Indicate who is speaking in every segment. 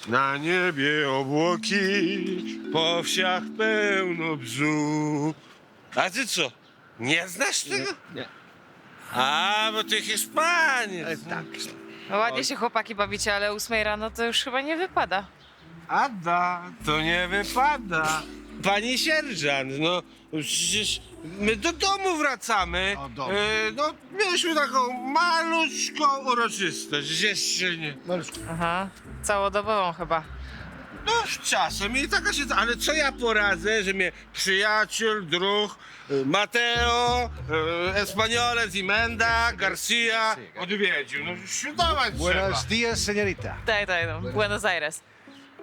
Speaker 1: Na niebie obłoki, po wsiach pełno bzu. A ty co? Nie znasz tego?
Speaker 2: Nie.
Speaker 1: A, bo ty Hiszpaniec.
Speaker 2: Tak.
Speaker 3: No ładnie się chłopaki bawicie, ale o 8 rano to już chyba nie wypada.
Speaker 1: Ada, to nie wypada. Pani sierżant, no przecież my do domu wracamy.
Speaker 2: O, domu.
Speaker 1: No, mieliśmy taką maluczką uroczystość, jeszcze nie.
Speaker 3: Aha, całodobową chyba.
Speaker 1: No, czasem i taka się... Ale co ja poradzę, że mnie przyjaciel, druh, Mateo, Espanioles, Imenda, Garcia odwiedził. No, świętować trzeba.
Speaker 2: Buenos dias, señorita.
Speaker 3: Tak, no, Buenos Aires.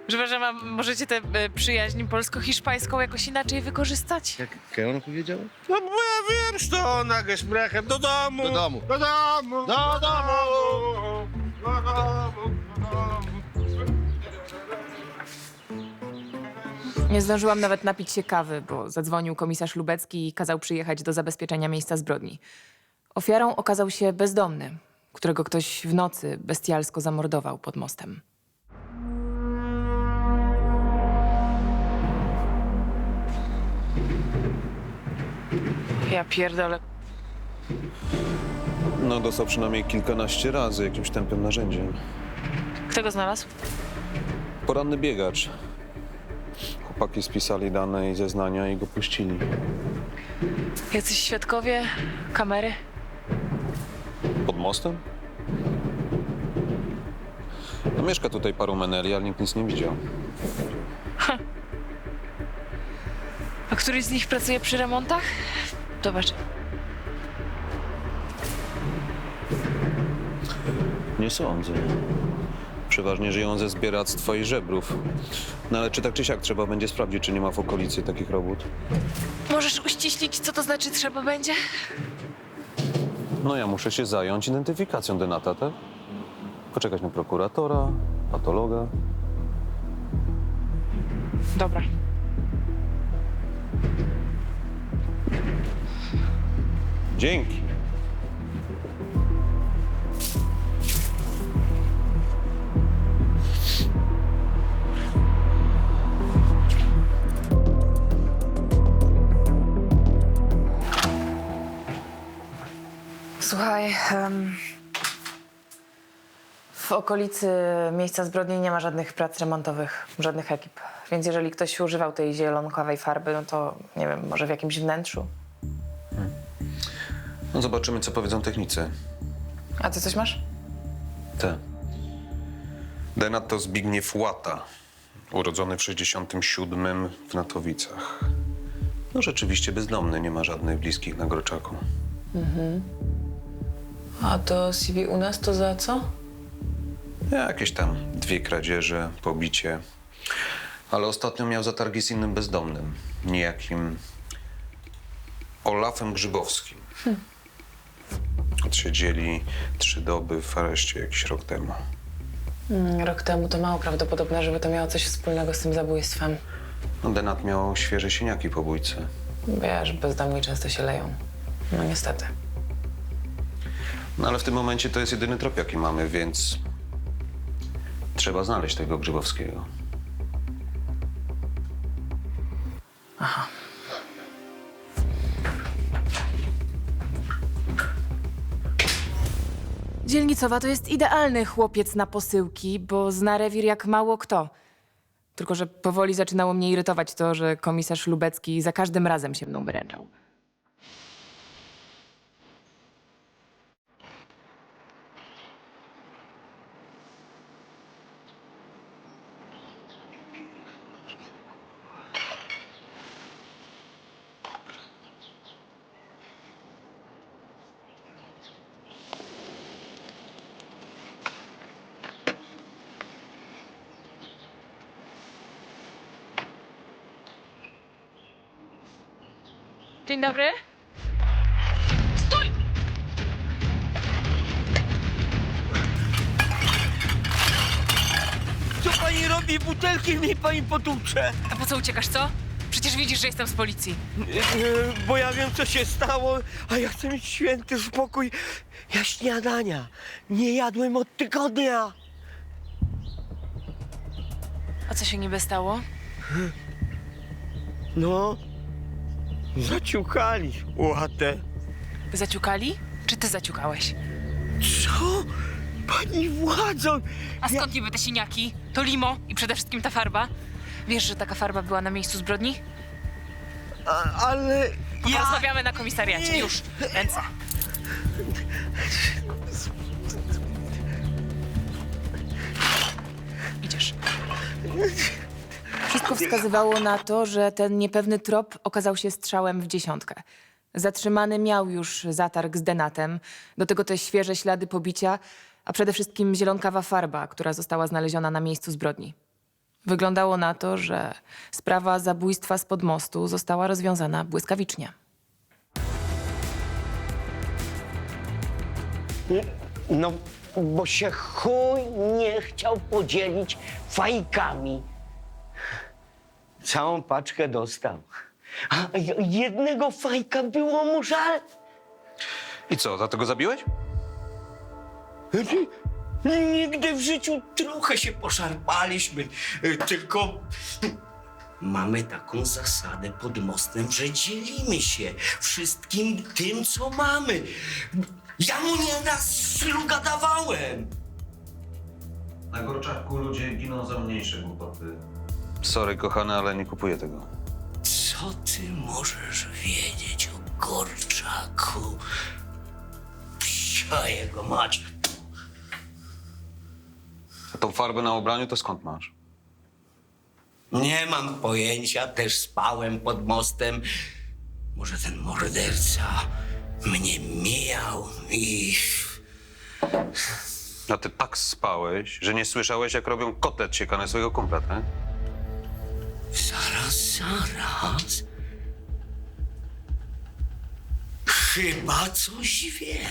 Speaker 3: Przepraszam, możecie tę przyjaźń polsko-hiszpańską jakoś inaczej wykorzystać?
Speaker 2: Jak ona powiedziała?
Speaker 1: No bo ja wiem, że to ona geszbrechem do domu.
Speaker 2: Do domu.
Speaker 1: Do domu.
Speaker 2: Do domu.
Speaker 1: Do domu. Do domu.
Speaker 3: Nie zdążyłam nawet napić się kawy, bo zadzwonił komisarz Lubecki i kazał przyjechać do zabezpieczenia miejsca zbrodni. Ofiarą okazał się bezdomny, którego ktoś w nocy bestialsko zamordował pod mostem. Ja pierdolę.
Speaker 4: No, dostał przynajmniej kilkanaście razy jakimś tępym narzędziem.
Speaker 3: Kto go znalazł?
Speaker 4: Poranny biegacz. Chłopaki spisali dane i zeznania i go puścili.
Speaker 3: Jacyś świadkowie? Kamery?
Speaker 4: Pod mostem? No, mieszka tutaj paru meneli, ale nikt nic nie widział.
Speaker 3: A któryś z nich pracuje przy remontach? Zobacz.
Speaker 4: Nie sądzę. Przeważnie żyją ze zbieractwa i żebrów. No ale czy tak czy siak trzeba będzie sprawdzić, czy nie ma w okolicy takich robót?
Speaker 3: Możesz uściślić, co to znaczy trzeba będzie?
Speaker 4: No ja muszę się zająć identyfikacją denata, tak? Poczekać na prokuratora, patologa.
Speaker 3: Dobra.
Speaker 4: Dzięki.
Speaker 3: Słuchaj, w okolicy miejsca zbrodni nie ma żadnych prac remontowych, żadnych ekip. Więc jeżeli ktoś używał tej zielonkawej farby, no to nie wiem, może w jakimś wnętrzu.
Speaker 4: No zobaczymy, co powiedzą technicy.
Speaker 3: A ty coś masz?
Speaker 4: Te. Denat to Zbigniew Łata, urodzony w 67 w Natowicach. No rzeczywiście bezdomny, nie ma żadnych bliskich na Groczaku.
Speaker 3: A to CV u nas to za co?
Speaker 4: Jakieś tam 2 kradzieże, pobicie. Ale ostatnio miał zatargi z innym bezdomnym, niejakim Olafem Grzybowskim. Odsiedzieli 3 doby w areszcie jakiś rok temu.
Speaker 3: Rok temu to mało prawdopodobne, żeby to miało coś wspólnego z tym zabójstwem.
Speaker 4: No, Denat miał świeże siniaki po bójce.
Speaker 3: Wiesz, bezdomni często się leją. No niestety.
Speaker 4: No ale w tym momencie to jest jedyny trop, jaki mamy, więc trzeba znaleźć tego Grzybowskiego.
Speaker 3: Dzielnicowa to jest idealny chłopiec na posyłki, bo zna rewir jak mało kto. Tylko że powoli zaczynało mnie irytować to, że komisarz Lubecki za każdym razem się mną wyręczał. Dzień dobry.
Speaker 5: Co pani robi? Butelki mi pani potłucze.
Speaker 3: A po co uciekasz, co? Przecież widzisz, że jestem z policji.
Speaker 5: Bo ja wiem, co się stało, a ja chcę mieć święty spokój. Ja śniadania nie jadłem od tygodnia.
Speaker 3: A co się niby stało?
Speaker 5: No, zaciukali łatę.
Speaker 3: Zaciukali? Czy ty zaciukałeś?
Speaker 5: Co? Pani władzo!
Speaker 3: A skąd niby te siniaki? To limo i przede wszystkim ta farba. Wiesz, że taka farba była na miejscu zbrodni?
Speaker 5: Ale ja...
Speaker 3: Rozmawiamy na komisariacie.
Speaker 5: Nie.
Speaker 3: Już. Ręce. Idziesz. Wszystko wskazywało na to, że ten niepewny trop okazał się strzałem w dziesiątkę. Zatrzymany miał już zatarg z denatem, do tego te świeże ślady pobicia, a przede wszystkim zielonkawa farba, która została znaleziona na miejscu zbrodni. Wyglądało na to, że sprawa zabójstwa spod mostu została rozwiązana błyskawicznie.
Speaker 5: No, bo się chuj nie chciał podzielić fajkami. Całą paczkę dostał. A jednego fajka było mu żal.
Speaker 4: I co, dlatego zabiłeś?
Speaker 5: Nigdy w życiu trochę się poszarpaliśmy, tylko mamy taką zasadę pod mostem, że dzielimy się wszystkim tym, co mamy. Ja mu nieraz szluga dawałem.
Speaker 4: Na Gorczaku ludzie giną za mniejsze głupoty. Sorry, kochany, ale nie kupuję tego.
Speaker 5: Co ty możesz wiedzieć o Gorczaku? Psia jego mać.
Speaker 4: A tą farbę na ubraniu to skąd masz?
Speaker 5: Nie mam pojęcia, też spałem pod mostem. Może ten morderca mnie mijał i...
Speaker 4: A ty tak spałeś, że nie słyszałeś, jak robią kotlet siekany swojego kumpla, tak?
Speaker 5: Zaraz. Chyba coś wiem.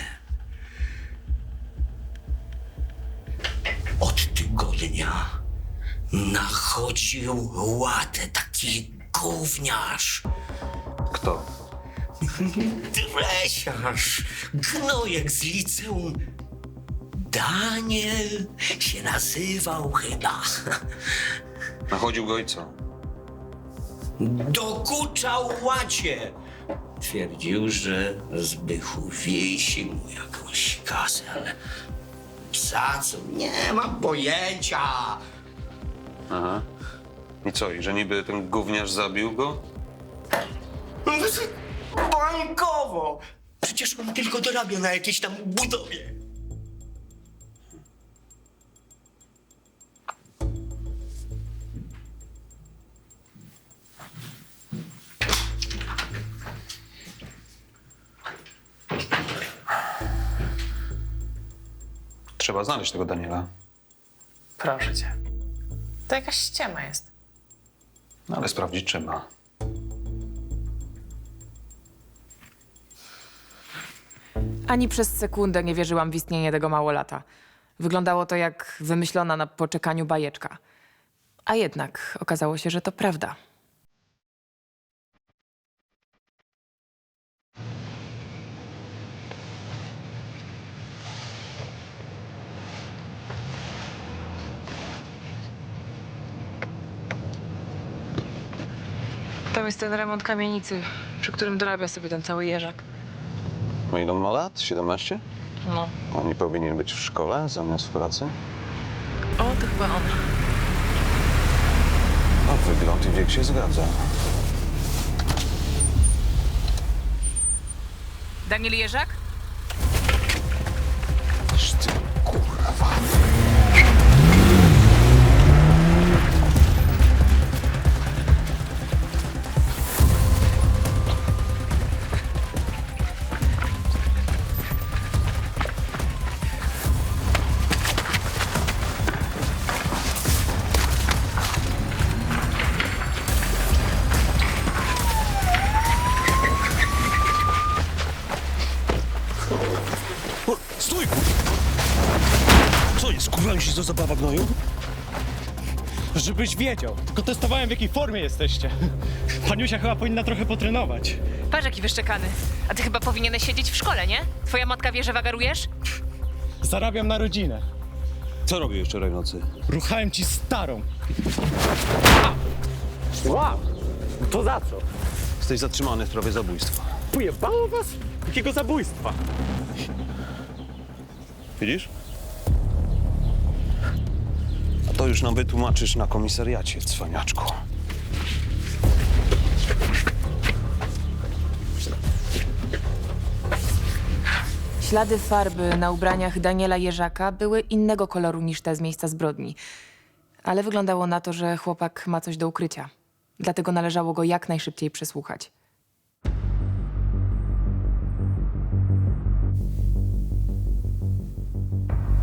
Speaker 5: Od tygodnia nachodził łatę taki gówniarz.
Speaker 4: Kto?
Speaker 5: Dresiarz, gnojek z liceum. Daniel się nazywał chyba.
Speaker 4: Nachodził go i co?
Speaker 5: Dokuczał łacie. Twierdził, że Zbychu wiesi mu jakąś kasę, ale za co? Nie mam pojęcia.
Speaker 4: Aha. I co, i że niby ten gówniarz zabił go?
Speaker 5: Bankowo. Przecież on tylko dorabia na jakiejś tam budowie.
Speaker 4: Trzeba znaleźć tego Daniela.
Speaker 3: Proszę cię. To jakaś ściema jest.
Speaker 4: No ale sprawdzić trzeba.
Speaker 3: Ani przez sekundę nie wierzyłam w istnienie tego małolata. Wyglądało to jak wymyślona na poczekaniu bajeczka. A jednak okazało się, że to prawda. Tam jest ten remont kamienicy, przy którym dorabia sobie ten cały jeżak.
Speaker 4: No ile on ma lat? 17?
Speaker 3: No.
Speaker 4: On nie powinien być w szkole zamiast w pracy?
Speaker 3: O, to chyba on.
Speaker 4: No, wygląd i wiek się zgadza.
Speaker 3: Daniel Jeżak?
Speaker 4: Ty, kurwa.
Speaker 6: Stój! Co jest, kurwa, myślisz, to zabawa gnoju?
Speaker 7: Żebyś wiedział, tylko testowałem, w jakiej formie jesteście. Paniusia chyba powinna trochę potrenować.
Speaker 3: Patrz, jaki wyszczekany. A ty chyba powinieneś siedzieć w szkole, nie? Twoja matka wie, że wagarujesz?
Speaker 7: Zarabiam na rodzinę.
Speaker 6: Co robiłeś wczoraj w nocy?
Speaker 7: Ruchałem ci starą. Wow! To za co?
Speaker 4: Jesteś zatrzymany w sprawie zabójstwa.
Speaker 7: Pojebało was? Jakiego zabójstwa?
Speaker 4: Widzisz? A to już nam wytłumaczysz na komisariacie, cwaniaczku.
Speaker 3: Ślady farby na ubraniach Daniela Jerzaka były innego koloru niż te z miejsca zbrodni. Ale wyglądało na to, że chłopak ma coś do ukrycia. Dlatego należało go jak najszybciej przesłuchać.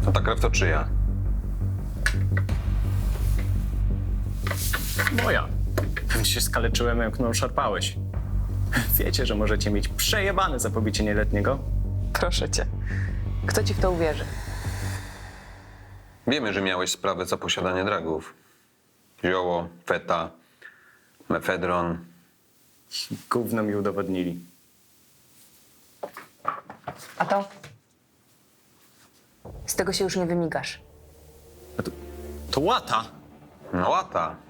Speaker 4: A ta krew to czyja?
Speaker 8: Moja. Pewnie się skaleczyłem, jak mną szarpałeś. Wiecie, że możecie mieć przejebane za pobicie nieletniego?
Speaker 3: Proszę cię. Kto ci w to uwierzy?
Speaker 4: Wiemy, że miałeś sprawę za posiadanie dragów. Zioło, feta, mefedron.
Speaker 8: Gówno mi udowodnili.
Speaker 3: A to? Z tego się już nie wymigasz.
Speaker 8: To łata!
Speaker 4: No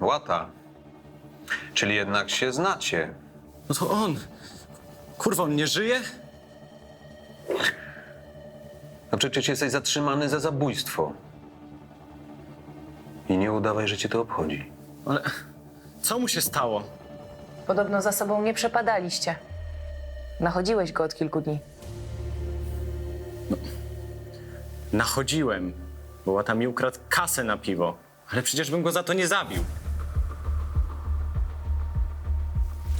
Speaker 4: łata. Czyli jednak się znacie.
Speaker 8: No to on. Kurwa, on nie żyje?
Speaker 4: No przecież jesteś zatrzymany za zabójstwo. I nie udawaj, że cię to obchodzi.
Speaker 8: Ale co mu się stało?
Speaker 3: Podobno za sobą nie przepadaliście. Nachodziłeś go od kilku dni.
Speaker 8: Nachodziłem, bo łata mi ukradł kasę na piwo. Ale przecież bym go za to nie zabił.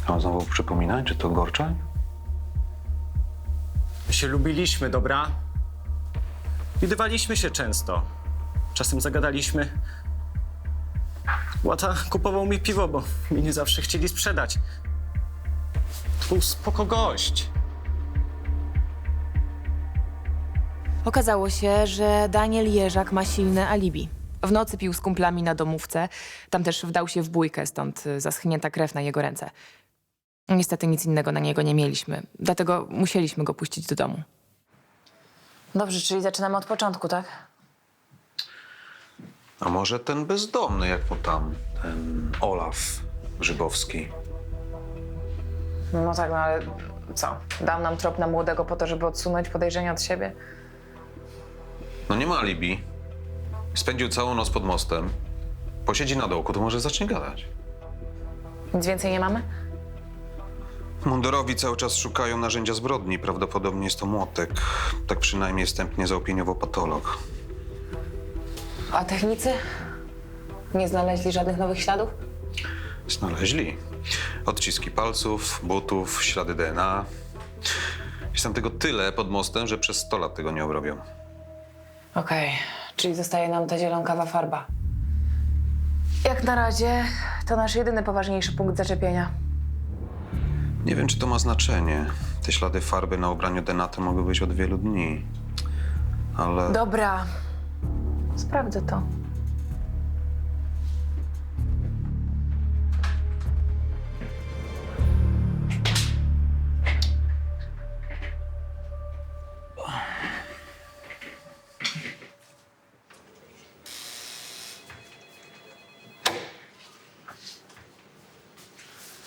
Speaker 4: A znowu przypominać, że to Gorczak?
Speaker 8: My się lubiliśmy, dobra? Widywaliśmy się często. Czasem zagadaliśmy. Łata kupował mi piwo, bo mi nie zawsze chcieli sprzedać. To był spoko gość.
Speaker 3: Okazało się, że Daniel Jerzak ma silne alibi. W nocy pił z kumplami na domówce. Tam też wdał się w bójkę, stąd zaschnięta krew na jego ręce. Niestety nic innego na niego nie mieliśmy, dlatego musieliśmy go puścić do domu. Dobrze, czyli zaczynamy od początku, tak?
Speaker 4: A może ten bezdomny, jak mu tam, ten Olaf Grzybowski?
Speaker 3: No tak, no ale co? Dał nam trop na młodego po to, żeby odsunąć podejrzenia od siebie?
Speaker 4: No nie ma alibi. Spędził całą noc pod mostem. Posiedzi na dołku, to może zacznie gadać.
Speaker 3: Nic więcej nie mamy?
Speaker 4: Mundurowi cały czas szukają narzędzia zbrodni. Prawdopodobnie jest to młotek. Tak przynajmniej wstępnie zaopiniował patolog.
Speaker 3: A technicy? Nie znaleźli żadnych nowych śladów?
Speaker 4: Znaleźli odciski palców, butów, ślady DNA. Jest tam tego tyle pod mostem, że przez 100 lat tego nie obrobią.
Speaker 3: Okej, czyli zostaje nam ta zielonkawa farba. Jak na razie to nasz jedyny poważniejszy punkt zaczepienia.
Speaker 4: Nie wiem, czy to ma znaczenie. Te ślady farby na ubraniu Denaty mogły być od wielu dni. Ale...
Speaker 3: Dobra, sprawdzę to.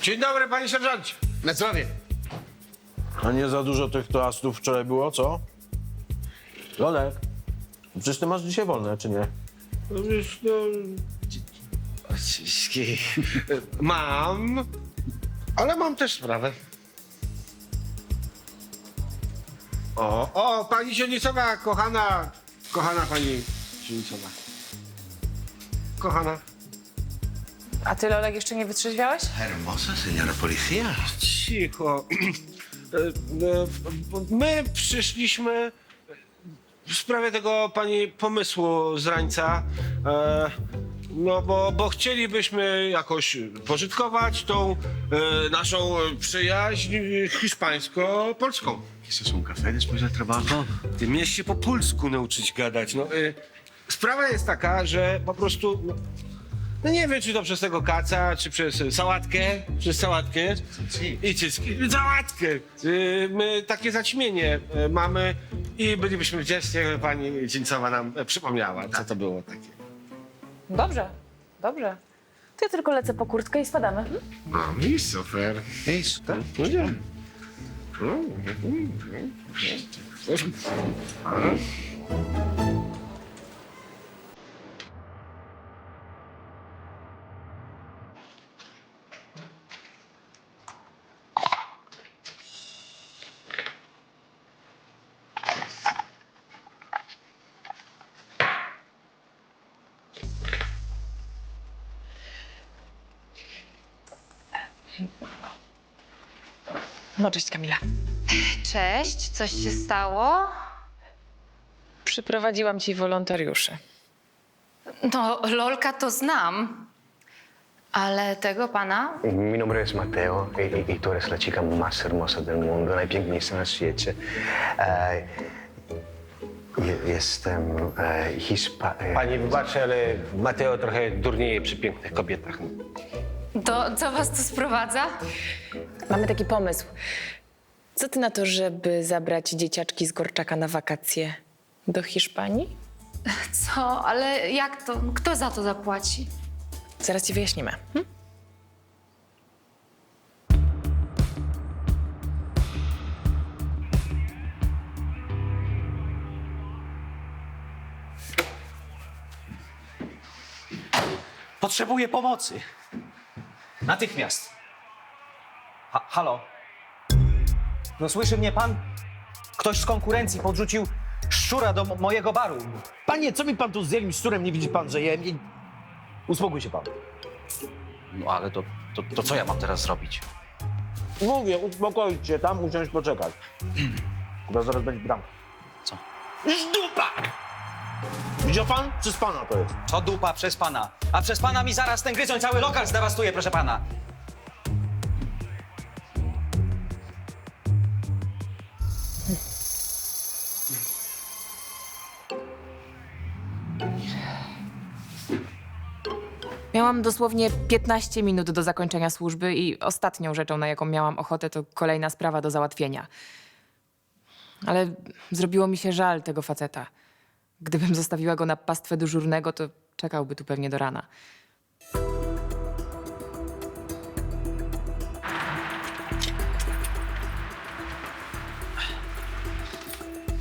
Speaker 1: Dzień dobry, panie sierżancie.
Speaker 2: Na zdrowie.
Speaker 6: A nie za dużo tych toastów wczoraj było, co? Lolek, przecież ty masz dzisiaj wolne, czy nie?
Speaker 1: No wiesz, no... Mam, ale mam też sprawę. O, pani Sienicowa, kochana pani Sienicowa. Kochana.
Speaker 3: A ty, Lolek, jeszcze nie wytrzeźwiałeś?
Speaker 2: Hermosa, señora policía.
Speaker 1: Cicho. My przyszliśmy w sprawie tego pani pomysłu z rańca. No bo chcielibyśmy jakoś pożytkować tą naszą przyjaźń hiszpańsko-polską.
Speaker 2: ¿Quieres un café después del trabajo?
Speaker 1: Ty mnie się po polsku nauczyć gadać. No, sprawa jest taka, że po prostu... No nie wiem, czy to przez tego kaca, czy przez sałatkę. Przez sałatkę. I cycki. Sałatkę. My takie zaćmienie mamy i bylibyśmy wdzięcni, jakby pani Dzieńcowa nam przypomniała, co to było takie.
Speaker 3: Dobrze, dobrze. To ja tylko lecę po kurtkę i spadamy.
Speaker 1: No i super.
Speaker 2: Isso, tá?
Speaker 1: No nie.
Speaker 3: No cześć Kamila.
Speaker 9: Cześć, coś się stało?
Speaker 3: Przyprowadziłam ci wolontariuszy.
Speaker 9: No, Lolka to znam, ale tego pana?
Speaker 10: Mi nombre es Mateo y tú eres la chica más hermosa del mundo, najpiękniejsza na świecie. Jestem
Speaker 2: Pani wybaczy, ale Mateo trochę durnieje przy pięknych kobietach.
Speaker 9: To co was tu sprowadza?
Speaker 3: Mamy taki pomysł. Co ty na to, żeby zabrać dzieciaczki z Gorczaka na wakacje do Hiszpanii?
Speaker 9: Co? Ale jak to? Kto za to zapłaci?
Speaker 3: Zaraz ci wyjaśnimy.
Speaker 8: Potrzebuję pomocy. Natychmiast. Halo? No słyszy mnie pan? Ktoś z konkurencji podrzucił szczura do mojego baru.
Speaker 6: Panie, co mi pan tu z jakimś szczurem? Nie widzi pan, że jem? Uspokój się pan.
Speaker 8: No ale to co ja mam teraz zrobić?
Speaker 6: Mówię, uspokoić się, tam usiąść, poczekać. Chyba zaraz będzie bramka.
Speaker 8: Co?
Speaker 6: Dupa! Widział pan? Przez pana to jest.
Speaker 8: Co dupa przez pana? A przez pana mi zaraz ten gryzoń cały lokal zdewastuje, proszę pana.
Speaker 3: Miałam dosłownie 15 minut do zakończenia służby i ostatnią rzeczą, na jaką miałam ochotę, to kolejna sprawa do załatwienia. Ale zrobiło mi się żal tego faceta. Gdybym zostawiła go na pastwę dyżurnego, to czekałby tu pewnie do rana.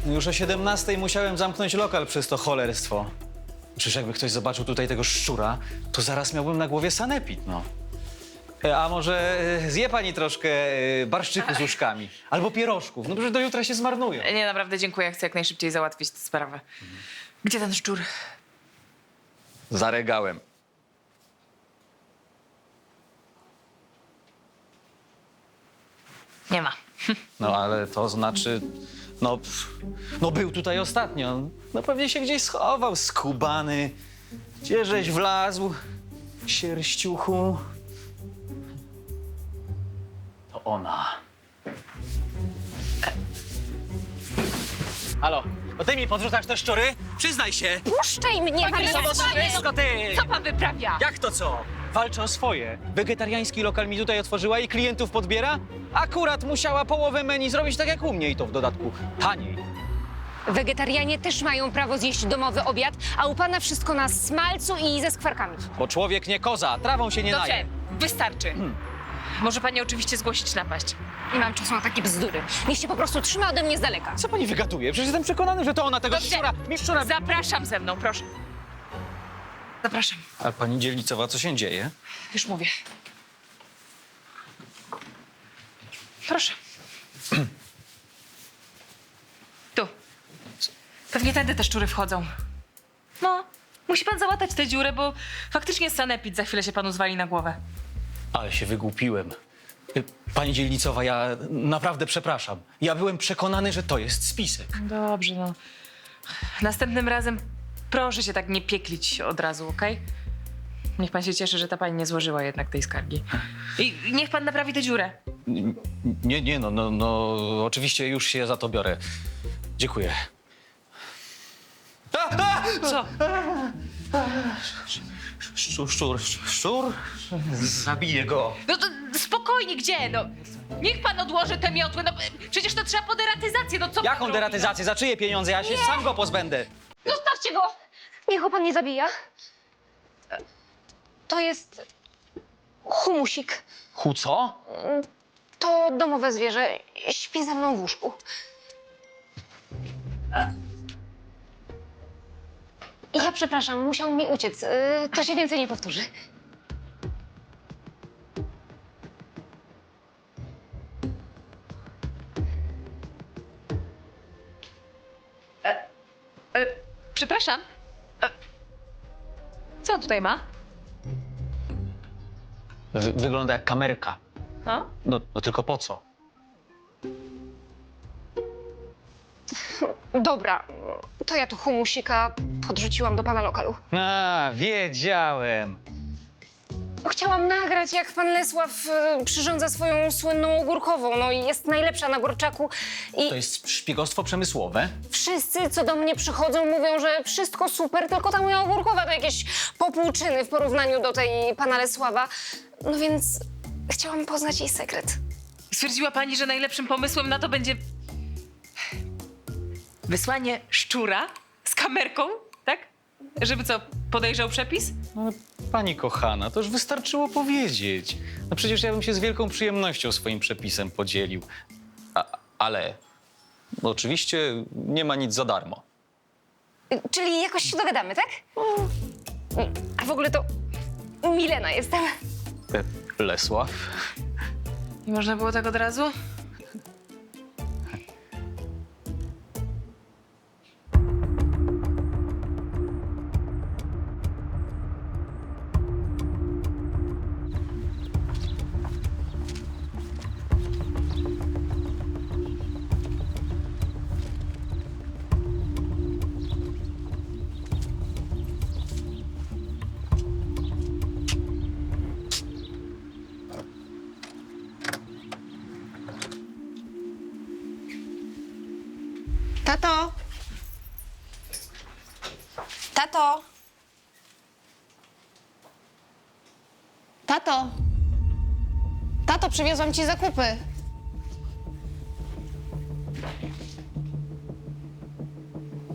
Speaker 8: Już o 17 musiałem zamknąć lokal przez to cholerstwo. Przecież jakby ktoś zobaczył tutaj tego szczura, to zaraz miałbym na głowie sanepid, no. A może zje pani troszkę barszczyku z łóżkami? Albo pierożków, no przecież do jutra się zmarnują.
Speaker 3: Nie, naprawdę dziękuję. Chcę jak najszybciej załatwić tę sprawę. Gdzie ten szczur?
Speaker 8: Za regałem.
Speaker 3: Nie ma.
Speaker 8: No ale to znaczy, no był tutaj ostatnio. No pewnie się gdzieś schował, skubany. Gdzie żeś wlazł, sierściuchu? To ona. Halo, to ty mi podrzucasz te szczury? Przyznaj się.
Speaker 9: Puszczaj mnie, pan
Speaker 8: Wszystko ty!
Speaker 9: Co pan wyprawia?
Speaker 8: Jak to co? Walczę o swoje. Wegetariański lokal mi tutaj otworzyła i klientów podbiera? Akurat musiała połowę menu zrobić tak jak u mnie i to w dodatku taniej.
Speaker 11: Wegetarianie też mają prawo zjeść domowy obiad, a u pana wszystko na smalcu i ze skwarkami.
Speaker 8: Bo człowiek nie koza, trawą się nie naje.
Speaker 3: Wystarczy. Może pani oczywiście zgłosić napaść.
Speaker 11: Nie mam czasu na takie bzdury. Niech się po prostu trzyma ode mnie z daleka.
Speaker 8: Co pani wygaduje? Przecież jestem przekonany, że to ona tego
Speaker 3: Dobrze.
Speaker 8: szczura...
Speaker 3: Zapraszam ze mną, proszę. Zapraszam.
Speaker 8: A pani dzielnicowa, co się dzieje?
Speaker 3: Już mówię. Proszę. Tu. Pewnie tędy te szczury wchodzą. No, musi pan załatać tę dziurę, bo faktycznie sanepid za chwilę się panu zwali na głowę.
Speaker 8: Ale się wygłupiłem. Pani dzielnicowa, ja naprawdę przepraszam. Ja byłem przekonany, że to jest spisek.
Speaker 3: Dobrze, no. Następnym razem proszę się tak nie pieklić od razu, okej? Niech pan się cieszy, że ta pani nie złożyła jednak tej skargi. I niech pan naprawi tę dziurę.
Speaker 8: Nie, no, oczywiście już się za to biorę. Dziękuję.
Speaker 3: Co?
Speaker 8: Szczur? Zabiję go.
Speaker 3: No to spokojnie, gdzie? No, niech pan odłoży tę miotłę. No, Przecież to trzeba po deratyzację, no co pan
Speaker 8: Jaką
Speaker 3: robi?
Speaker 8: deratyzację? Za czyje pieniądze? Ja się sam go pozbędę.
Speaker 11: Zostawcie go! Niech go pan nie zabija. To jest humusik.
Speaker 8: Co?
Speaker 11: To domowe zwierzę. Śpi ze mną w łóżku. Ja przepraszam, musiał mi uciec. To się więcej nie powtórzy.
Speaker 3: Przepraszam. Co on tutaj ma?
Speaker 8: Wygląda jak kamerka.
Speaker 3: No?
Speaker 8: No tylko po co?
Speaker 11: Dobra, to ja tu humusika podrzuciłam do pana lokalu.
Speaker 8: A, wiedziałem.
Speaker 11: Chciałam nagrać, jak pan Lesław przyrządza swoją słynną ogórkową. No i jest najlepsza na Gorczaku. I
Speaker 8: To jest szpiegostwo przemysłowe.
Speaker 11: wszyscy, co do mnie przychodzą, mówią, że wszystko super, tylko ta moja ogórkowa to jakieś popłuczyny w porównaniu do tej pana Lesława. No więc chciałam poznać jej sekret.
Speaker 3: Stwierdziła pani, że najlepszym pomysłem na to będzie wysłanie szczura z kamerką, tak? Żeby co, podejrzał przepis?
Speaker 8: No, pani kochana, to już wystarczyło powiedzieć. No przecież ja bym się z wielką przyjemnością swoim przepisem podzielił. Ale oczywiście nie ma nic za darmo.
Speaker 11: Czyli jakoś się dogadamy, tak? A w ogóle to Milena jestem.
Speaker 8: Lesław?
Speaker 3: Nie można było tak od razu?
Speaker 9: Tato! Tato! Tato! Tato, przywiozłam ci zakupy.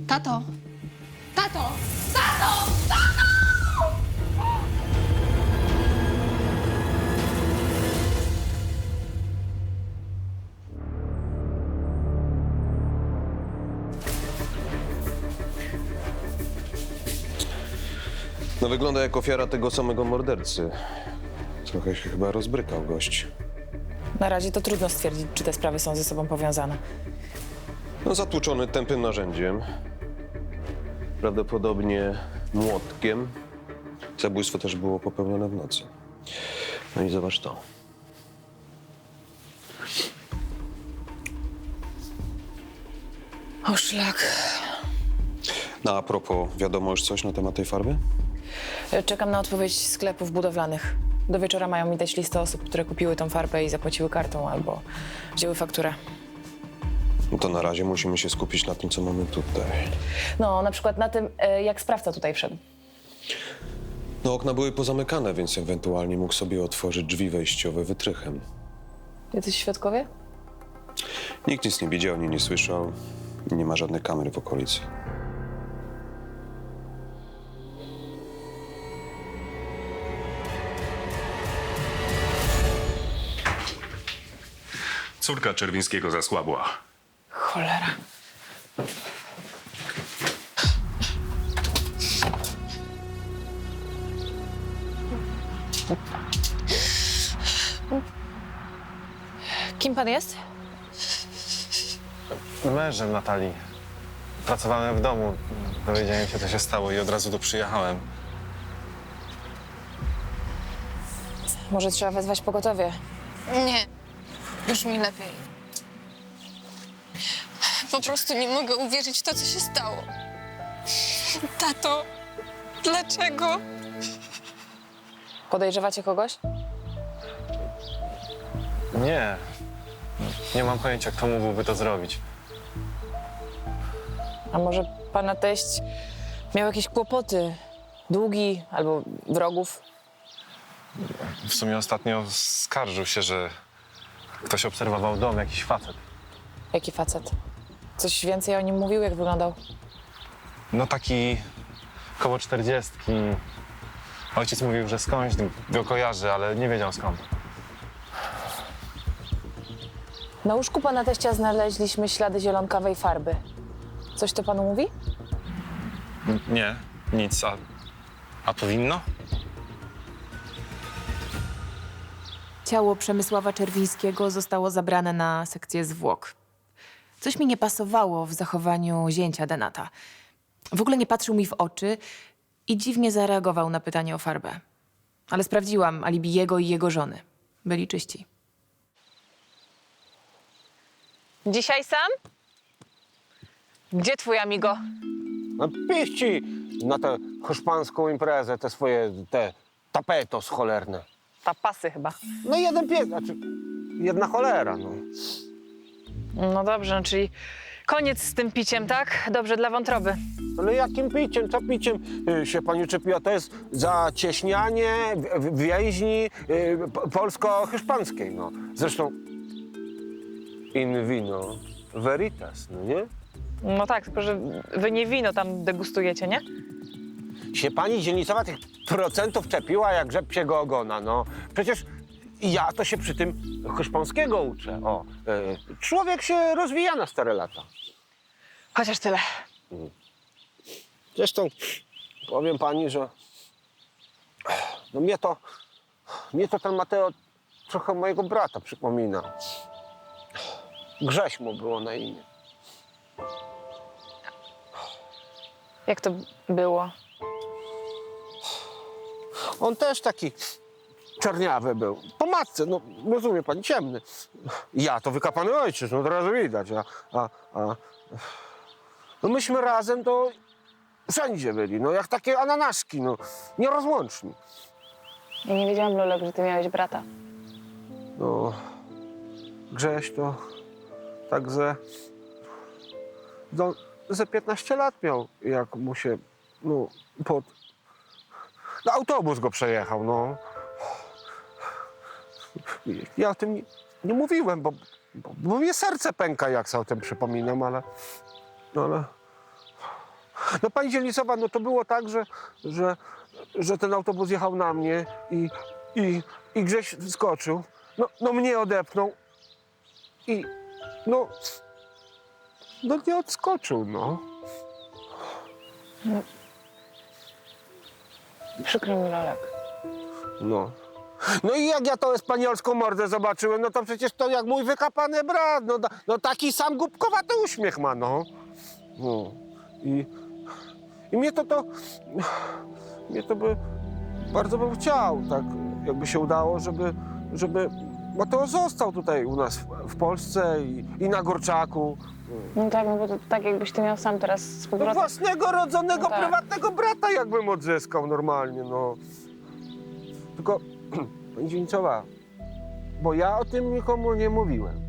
Speaker 9: Tato! Tato! Tato!
Speaker 4: No wygląda jak ofiara tego samego mordercy. Trochę się chyba rozbrykał gość.
Speaker 3: Na razie to trudno stwierdzić, czy te sprawy są ze sobą powiązane.
Speaker 4: No zatłuczony tępym narzędziem. Prawdopodobnie młotkiem. Zabójstwo też było popełnione w nocy. No i zobacz to.
Speaker 3: O szlak.
Speaker 4: No a propos, wiadomo już coś na temat tej farby?
Speaker 3: Czekam na odpowiedź sklepów budowlanych. Do wieczora mają mi dać listę osób, które kupiły tą farbę i zapłaciły kartą albo wzięły fakturę.
Speaker 4: No to na razie musimy się skupić na tym, co mamy tutaj.
Speaker 3: No, na przykład na tym, jak sprawca tutaj wszedł.
Speaker 4: No okna były pozamykane, więc ewentualnie mógł sobie otworzyć drzwi wejściowe wytrychem.
Speaker 3: Jacyś świadkowie?
Speaker 4: Nikt nic nie widział, nie słyszał. Nie ma żadnej kamery w okolicy.
Speaker 12: Córka Czerwińskiego zasłabła.
Speaker 3: Cholera. Kim pan jest?
Speaker 10: Mężem Natalii. Pracowałem w domu. Dowiedziałem się, co się stało i od razu tu przyjechałem.
Speaker 3: Może trzeba wezwać pogotowie.
Speaker 9: Nie, już mi lepiej. Po prostu nie mogę uwierzyć w to, co się stało. Tato, dlaczego?
Speaker 3: Podejrzewacie kogoś?
Speaker 10: Nie. Nie mam pojęcia, kto mógłby to zrobić.
Speaker 3: A może pana teść miał jakieś kłopoty? Długi albo wrogów?
Speaker 10: W sumie ostatnio skarżył się, że ktoś obserwował dom, jakiś facet.
Speaker 3: Jaki facet? Coś więcej o nim mówił, jak wyglądał?
Speaker 13: No taki koło 40. Ojciec mówił, że skądś go kojarzy, ale nie wiedział skąd.
Speaker 3: Na łóżku pana teścia znaleźliśmy ślady zielonkawej farby. Coś to panu mówi?
Speaker 13: Nie, nic. A powinno?
Speaker 3: Ciało Przemysława Czerwińskiego zostało zabrane na sekcję zwłok. Coś mi nie pasowało w zachowaniu zięcia Denata. W ogóle nie patrzył mi w oczy i dziwnie zareagował na pytanie o farbę. Ale sprawdziłam alibi jego i jego żony. Byli czyści. Dzisiaj sam? Gdzie twój amigo?
Speaker 2: No piści na tę hiszpańską imprezę, te swoje, te tapetos cholerne.
Speaker 3: Tapasy chyba.
Speaker 2: No jeden pies, znaczy jedna cholera, no.
Speaker 3: No dobrze, no czyli koniec z tym piciem, tak? Dobrze dla wątroby.
Speaker 2: Ale jakim piciem? Co piciem się pani czepiła? To jest zacieśnianie więźni polsko-hiszpańskiej, no. Zresztą in vino veritas, no nie?
Speaker 3: No tak, tylko że wy nie wino tam degustujecie, nie?
Speaker 2: Się pani dzielnicowa tych procentów czepiła jak rzep się go ogona, no. Przecież ja to się przy tym hiszpańskiego uczę. O, człowiek się rozwija na stare lata.
Speaker 3: Chociaż tyle.
Speaker 2: Zresztą powiem pani, że no mnie to ten Mateo trochę mojego brata przypomina. Grześ mu było na imię.
Speaker 3: Jak to było?
Speaker 2: On też taki czerniawy był. Po matce, no rozumie pani, ciemny. Ja to wykapany ojciec, no od razu widać. No myśmy razem to wszędzie byli, no jak takie ananaski, no nierozłączni.
Speaker 3: Ja nie wiedziałam, Lolek, że ty miałeś brata.
Speaker 2: No, Grześ to tak ze 15 lat miał, jak mu się, no, no autobus go przejechał, no. Ja o tym nie mówiłem, bo mnie serce pęka, jak sobie o tym przypominam, ale... No pani dzielnicowa, no to było tak, że ten autobus jechał na mnie i Grześ skoczył. No mnie odepnął i no nie odskoczył, no.
Speaker 3: Przykro mi, Lolek.
Speaker 2: No. No i jak ja tą espaniolską mordę zobaczyłem, no to przecież to jak mój wykapany brat, no taki sam głupkowaty uśmiech ma, no. No. I mnie to by bardzo bym chciał, tak jakby się udało, żeby Mateo został tutaj u nas w Polsce i na Gorczaku.
Speaker 3: No tak, no bo to tak jakbyś ty miał sam teraz z
Speaker 2: No
Speaker 3: powrotem...
Speaker 2: własnego, rodzonego,
Speaker 3: No tak.
Speaker 2: prywatnego brata jakbym odzyskał normalnie, no. Tylko, pani dzielnicowa, bo ja o tym nikomu nie mówiłem.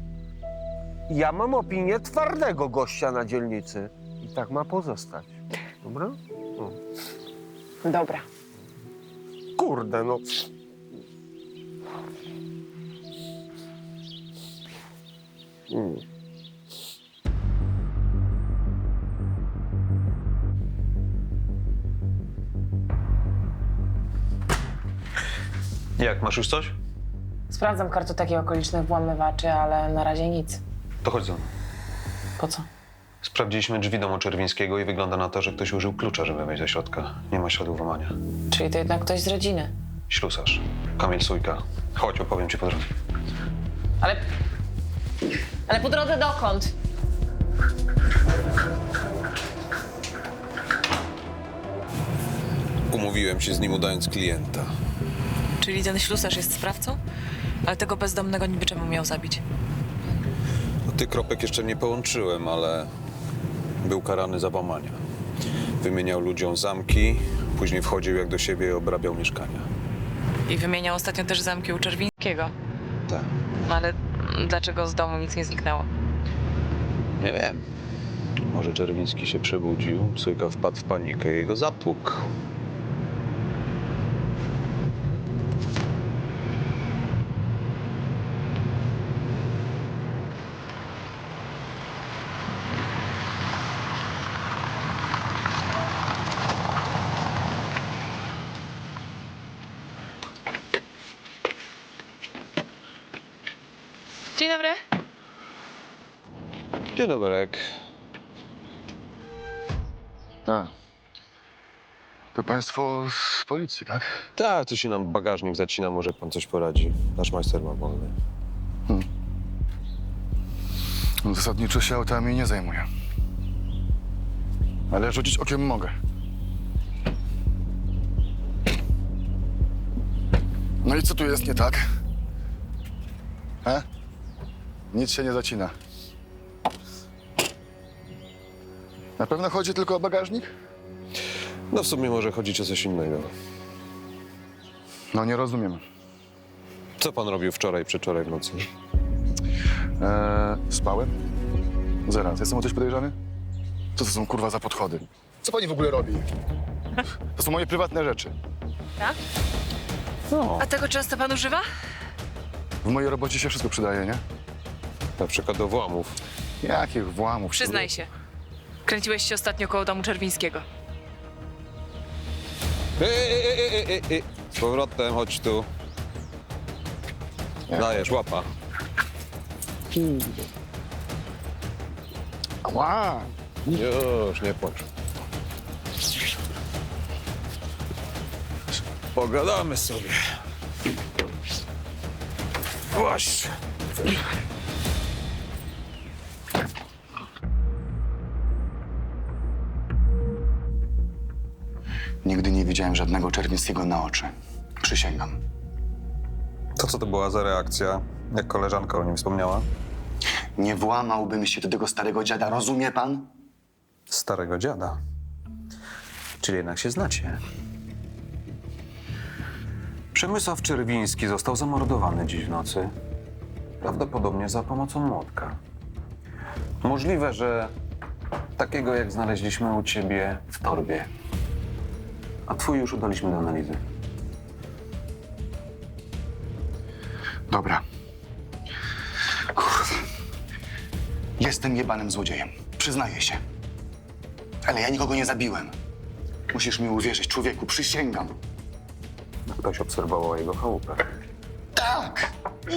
Speaker 2: Ja mam opinię twardego gościa na dzielnicy i tak ma pozostać. Dobra? No.
Speaker 3: Dobra.
Speaker 2: Kurde, no.
Speaker 4: Jak, masz już coś?
Speaker 3: Sprawdzam kartoteki okolicznych włamywaczy, ale na razie nic.
Speaker 4: To chodź ze mną.
Speaker 3: Po co?
Speaker 4: Sprawdziliśmy drzwi domu Czerwińskiego i wygląda na to, że ktoś użył klucza, żeby wejść do środka. Nie ma śladów włamania.
Speaker 3: Czyli to jednak ktoś z rodziny.
Speaker 4: Ślusarz. Kamil Sójka. Chodź, opowiem ci po drodze.
Speaker 3: Ale po drodze dokąd?
Speaker 4: Umówiłem się z nim, udając klienta.
Speaker 3: Czyli ten ślusarz jest sprawcą? Ale tego bezdomnego niby czemu miał zabić?
Speaker 4: No, tych kropek jeszcze nie połączyłem, ale był karany za włamania. Wymieniał ludziom zamki, później wchodził jak do siebie i obrabiał mieszkania.
Speaker 3: I wymieniał ostatnio też zamki u Czerwińskiego.
Speaker 4: Tak.
Speaker 3: No ale dlaczego z domu nic nie zniknęło?
Speaker 4: Nie wiem. Może Czerwiński się przebudził, Sójka wpadł w panikę i go zatłukł. Dzień dobry.
Speaker 13: Tak. To państwo z policji, tak?
Speaker 4: Tak, tu się nam bagażnik zacina, może pan coś poradzi. Nasz majster ma wolny.
Speaker 13: No, zasadniczo się autami nie zajmuję. Ale rzucić okiem mogę. No i co tu jest nie tak? Nic się nie zacina. Na pewno chodzi tylko o bagażnik?
Speaker 4: No w sumie może chodzić o coś innego.
Speaker 13: No nie rozumiem.
Speaker 4: Co pan robił wczoraj, przedwczoraj w nocy?
Speaker 13: Spałem? Zaraz, jestem o coś podejrzany? Co to są kurwa za podchody? Co pani w ogóle robi? To są moje prywatne rzeczy.
Speaker 3: Tak? A tego często pan używa?
Speaker 13: W mojej robocie się wszystko przydaje, nie?
Speaker 4: Na przykład do włamów.
Speaker 13: Jakich włamów?
Speaker 3: Przyznaj się. Kręciłeś się ostatnio koło domu Czerwińskiego.
Speaker 4: Z powrotem, chodź tu. Dajesz, łapa.
Speaker 13: Ła!
Speaker 4: Już, nie płacz. Pogadamy sobie. Właśnie.
Speaker 13: Nigdy nie widziałem żadnego Czerwińskiego na oczy. Przysięgam.
Speaker 4: Co to była za reakcja, jak koleżanka o nim wspomniała?
Speaker 13: Nie włamałbym się do tego starego dziada, rozumie pan?
Speaker 4: Starego dziada. Czyli jednak się znacie. Przemysław Czerwiński został zamordowany dziś w nocy. Prawdopodobnie za pomocą młotka. Możliwe, że takiego jak znaleźliśmy u ciebie w torbie. A twój już udaliśmy do analizy.
Speaker 13: Dobra. Kurde. Jestem jebanym złodziejem. Przyznaję się. Ale ja nikogo nie zabiłem. Musisz mi uwierzyć, człowieku, przysięgam.
Speaker 4: Ktoś obserwował jego chałupę.
Speaker 13: Tak!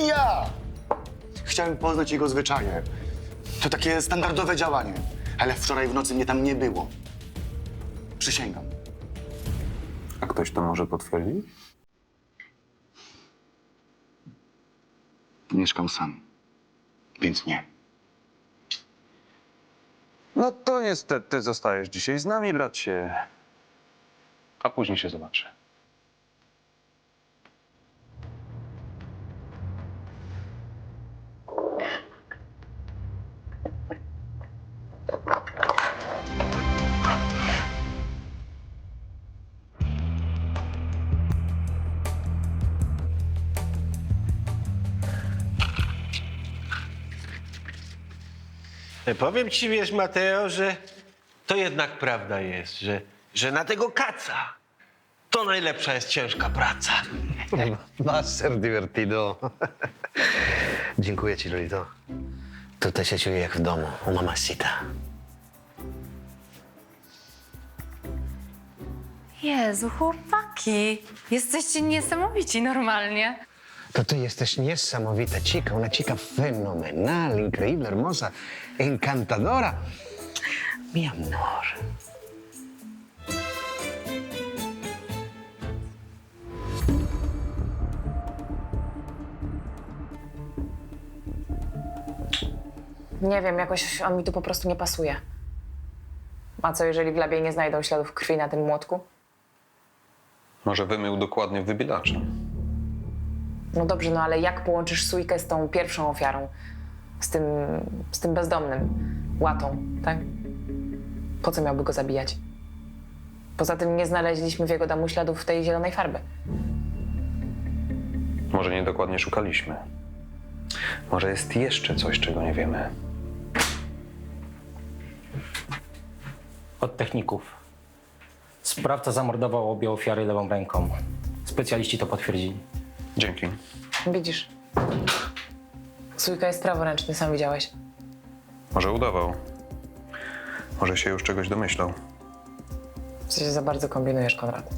Speaker 13: Ja! Chciałem poznać jego zwyczaje. To takie standardowe działanie. Ale wczoraj w nocy mnie tam nie było. Przysięgam.
Speaker 4: A ktoś to może potwierdzić?
Speaker 13: Mieszkam sam. Więc nie.
Speaker 4: No to niestety zostajesz dzisiaj z nami, bracie. A później się zobaczy.
Speaker 2: Powiem ci, wiesz, Mateo, że to jednak prawda jest, że na tego kaca to najlepsza jest ciężka praca.
Speaker 10: Va a ser divertido. Dziękuję ci, Lolito. Tutaj się czuję jak w domu, u mamacita.
Speaker 9: Jezu, chłopaki. Jesteście niesamowici normalnie.
Speaker 10: To ty jesteś niesamowita chica, una chica fenomenal, increíble, hermosa, encantadora. Mi amor.
Speaker 3: Nie wiem, jakoś on mi tu po prostu nie pasuje. A co, jeżeli w labie nie znajdą śladów krwi na tym młotku?
Speaker 4: Może wymył dokładnie wybielaczem.
Speaker 3: No dobrze, no ale jak połączysz Sójkę z tą pierwszą ofiarą? Z tym bezdomnym, łatą, tak? Po co miałby go zabijać? Poza tym nie znaleźliśmy w jego domu śladów tej zielonej farby.
Speaker 4: Może niedokładnie szukaliśmy. Może jest jeszcze coś, czego nie wiemy.
Speaker 14: Od techników. Sprawca zamordował obie ofiary lewą ręką. Specjaliści to potwierdzili.
Speaker 4: Dzięki.
Speaker 3: Widzisz? Sójka jest praworęczny, sam widziałeś.
Speaker 4: Może udawał. Może się już czegoś domyślał.
Speaker 3: W sensie za bardzo kombinujesz, Konrad.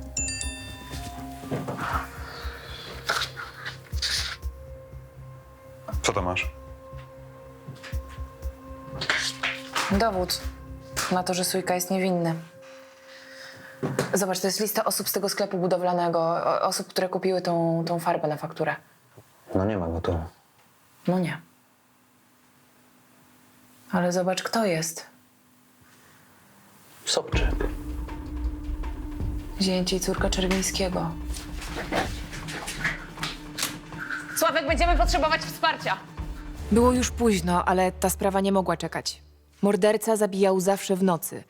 Speaker 4: Co to masz?
Speaker 3: Dowód na to, że Sójka jest niewinny. Zobacz, to jest lista osób z tego sklepu budowlanego, osób, które kupiły tą farbę na fakturę.
Speaker 10: No nie ma go tu.
Speaker 3: No nie. Ale zobacz, kto jest.
Speaker 10: Sobczyk.
Speaker 3: Zięć i córka Czerwińskiego. Sławek, będziemy potrzebować wsparcia. Było już późno, ale ta sprawa nie mogła czekać. Morderca zabijał zawsze w nocy.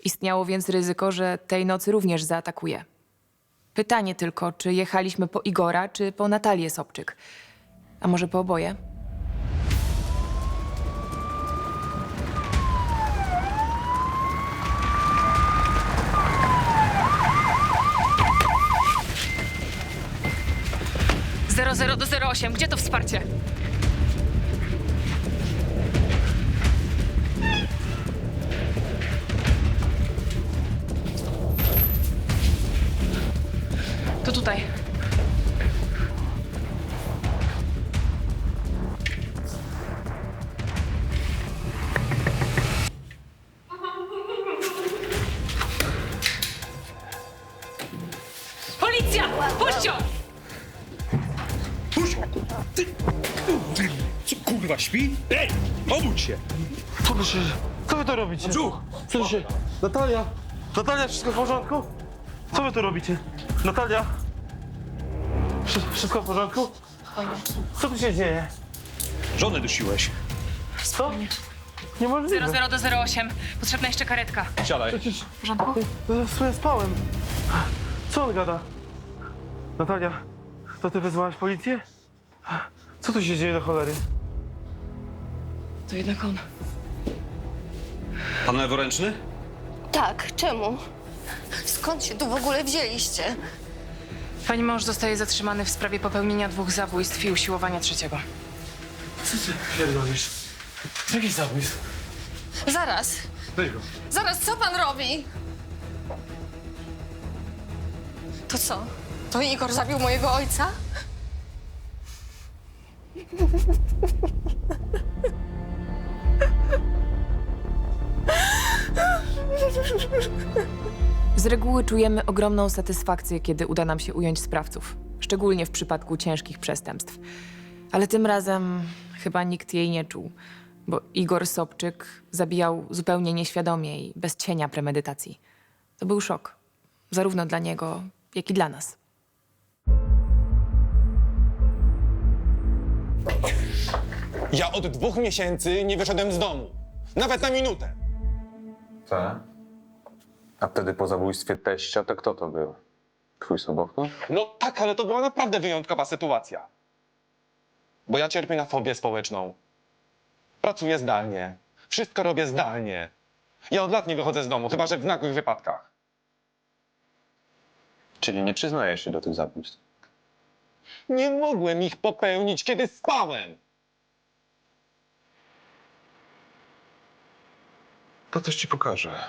Speaker 3: Istniało więc ryzyko, że tej nocy również zaatakuje. Pytanie tylko, czy jechaliśmy po Igora, czy po Natalię Sobczyk. A może po oboje? Zero 0 do 08. Gdzie to wsparcie? To tutaj. Policja! Puść ją!
Speaker 7: Kurwa, śpi? Ej, obudź się!
Speaker 6: Co wy to robicie? Co się... Natalia! Natalia, wszystko w porządku? Co wy tu robicie? Natalia! Wszystko w porządku? Co tu się dzieje?
Speaker 7: Żonę dusiłeś.
Speaker 6: Co? Niemożliwe.
Speaker 3: 00 do 08. Potrzebna jeszcze karetka.
Speaker 7: Siadaj.
Speaker 6: Przecież
Speaker 3: W porządku?
Speaker 6: ja spałem. Co on gada? Natalia, to ty wezwałaś policję? Co tu się dzieje do cholery?
Speaker 3: To jednak on.
Speaker 4: Pan leworęczny?
Speaker 11: Tak, czemu? Skąd się tu w ogóle wzięliście?
Speaker 3: Pani mąż zostaje zatrzymany w sprawie popełnienia 2 zabójstw i usiłowania 3.
Speaker 6: Co ty pierdolisz? Jaki zabójstw?
Speaker 11: Zaraz.
Speaker 6: Weź go.
Speaker 11: Zaraz, co pan robi? To co? To Igor zabił mojego ojca?
Speaker 3: Z reguły czujemy ogromną satysfakcję, kiedy uda nam się ująć sprawców. Szczególnie w przypadku ciężkich przestępstw. Ale tym razem chyba nikt jej nie czuł, bo Igor Sobczyk zabijał zupełnie nieświadomie i bez cienia premedytacji. To był szok. Zarówno dla niego, jak i dla nas.
Speaker 15: Ja od 2 miesięcy nie wyszedłem z domu. Nawet na minutę.
Speaker 4: Tak. A wtedy po zabójstwie teścia, to kto to był? Twój sobowtór?
Speaker 15: No tak, ale to była naprawdę wyjątkowa sytuacja. Bo ja cierpię na fobię społeczną. Pracuję zdalnie. Wszystko robię zdalnie. Ja od lat nie wychodzę z domu, chyba że w nagłych wypadkach.
Speaker 4: Czyli nie przyznajesz się do tych zabójstw?
Speaker 15: Nie mogłem ich popełnić, kiedy spałem.
Speaker 4: To coś ci pokażę.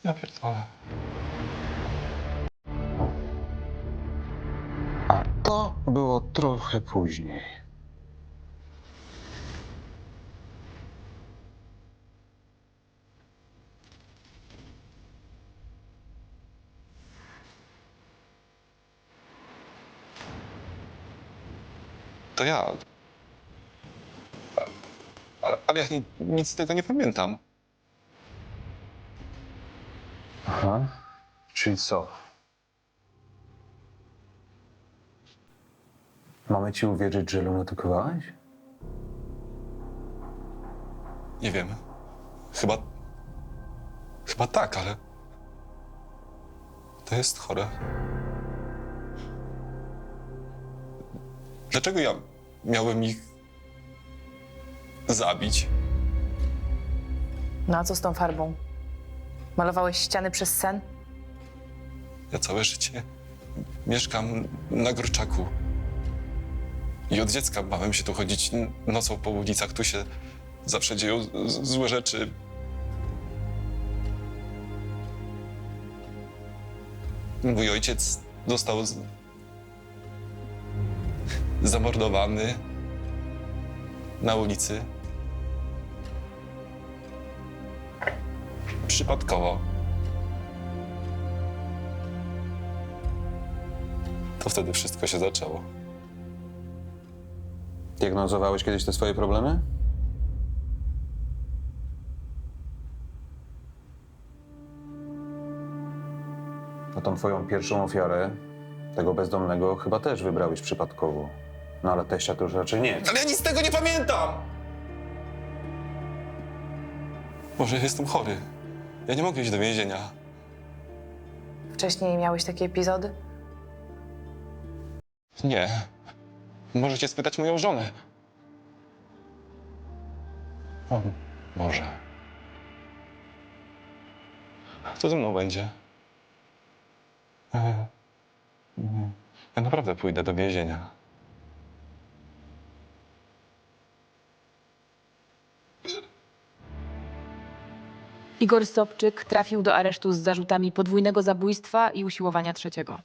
Speaker 15: Ja pierdolę.
Speaker 4: A to było trochę później.
Speaker 15: To ja. Ale ja nic z tego nie pamiętam.
Speaker 4: Aha. Czyli co? Mamy ci uwierzyć, że lunatykowałeś?
Speaker 15: Nie wiem. Chyba tak, ale... To jest chore. Dlaczego ja miałem ich zabić?
Speaker 3: No a co z tą farbą? Malowałeś ściany przez sen?
Speaker 15: Ja całe życie mieszkam na Groczaku. I od dziecka bałem się tu chodzić nocą po ulicach. Tu się zawsze dzieją złe rzeczy. Mój ojciec został zamordowany na ulicy. Przypadkowo. To wtedy wszystko się zaczęło.
Speaker 4: Diagnozowałeś kiedyś te swoje problemy? No tą twoją pierwszą ofiarę, tego bezdomnego, chyba też wybrałeś przypadkowo. No ale teścia to już raczej nie.
Speaker 15: Ale ja nic z tego nie pamiętam! Może jestem chory. Ja nie mogę iść do więzienia.
Speaker 3: Wcześniej miałeś takie epizody?
Speaker 15: Nie. Możecie spytać moją żonę. O, może. Co ze mną będzie? Ja naprawdę pójdę do więzienia.
Speaker 3: Igor Sobczyk trafił do aresztu z zarzutami podwójnego zabójstwa i usiłowania trzeciego.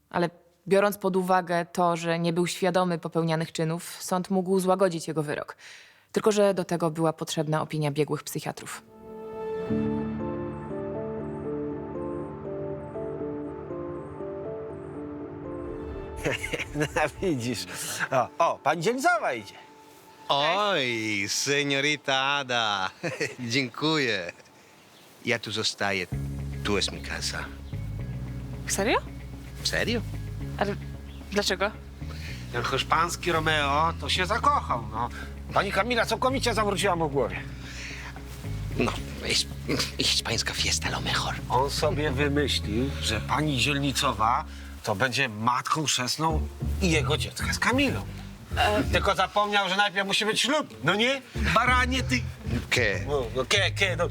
Speaker 3: Ale biorąc pod uwagę to, że nie był świadomy popełnianych czynów, sąd mógł złagodzić jego wyrok. Tylko że do tego była potrzebna opinia biegłych psychiatrów.
Speaker 2: No widzisz. O, pani Dzielcowa idzie.
Speaker 10: Oj, seniorita Ada. Dziękuję. Ja tu zostaję. Tu jest mi casa.
Speaker 3: Serio?
Speaker 10: Serio?
Speaker 3: Ale dlaczego?
Speaker 2: Ten hiszpański Romeo to się zakochał, no. Pani Kamila całkowicie zawróciła mu w głowie.
Speaker 10: No, es hiszpańska fiesta lo mejor.
Speaker 2: On sobie wymyślił, że pani Zielnicowa to będzie matką chrzestną i jego dziecka z Kamilą. Tylko zapomniał, że najpierw musi być ślub. No nie? Baranie, ty...
Speaker 10: ¿Qué?
Speaker 2: No.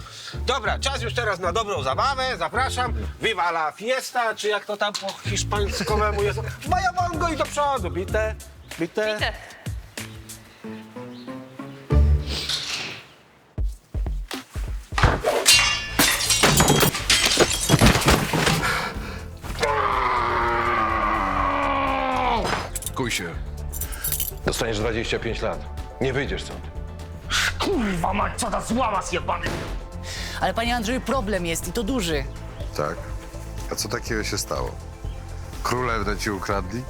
Speaker 2: Dobra, czas już teraz na dobrą zabawę. Zapraszam. Viva la fiesta, czy jak to tam po hiszpańskowemu jest. Bajabongo i do przodu. Bite.
Speaker 12: Kuj się. Dostaniesz 25 lat. Nie wyjdziesz stąd.
Speaker 5: Kurwa mać, co za złamas jebany!
Speaker 16: Ale panie Andrzeju, problem jest i to duży.
Speaker 12: Tak? A co takiego się stało? Królewne ci ukradli?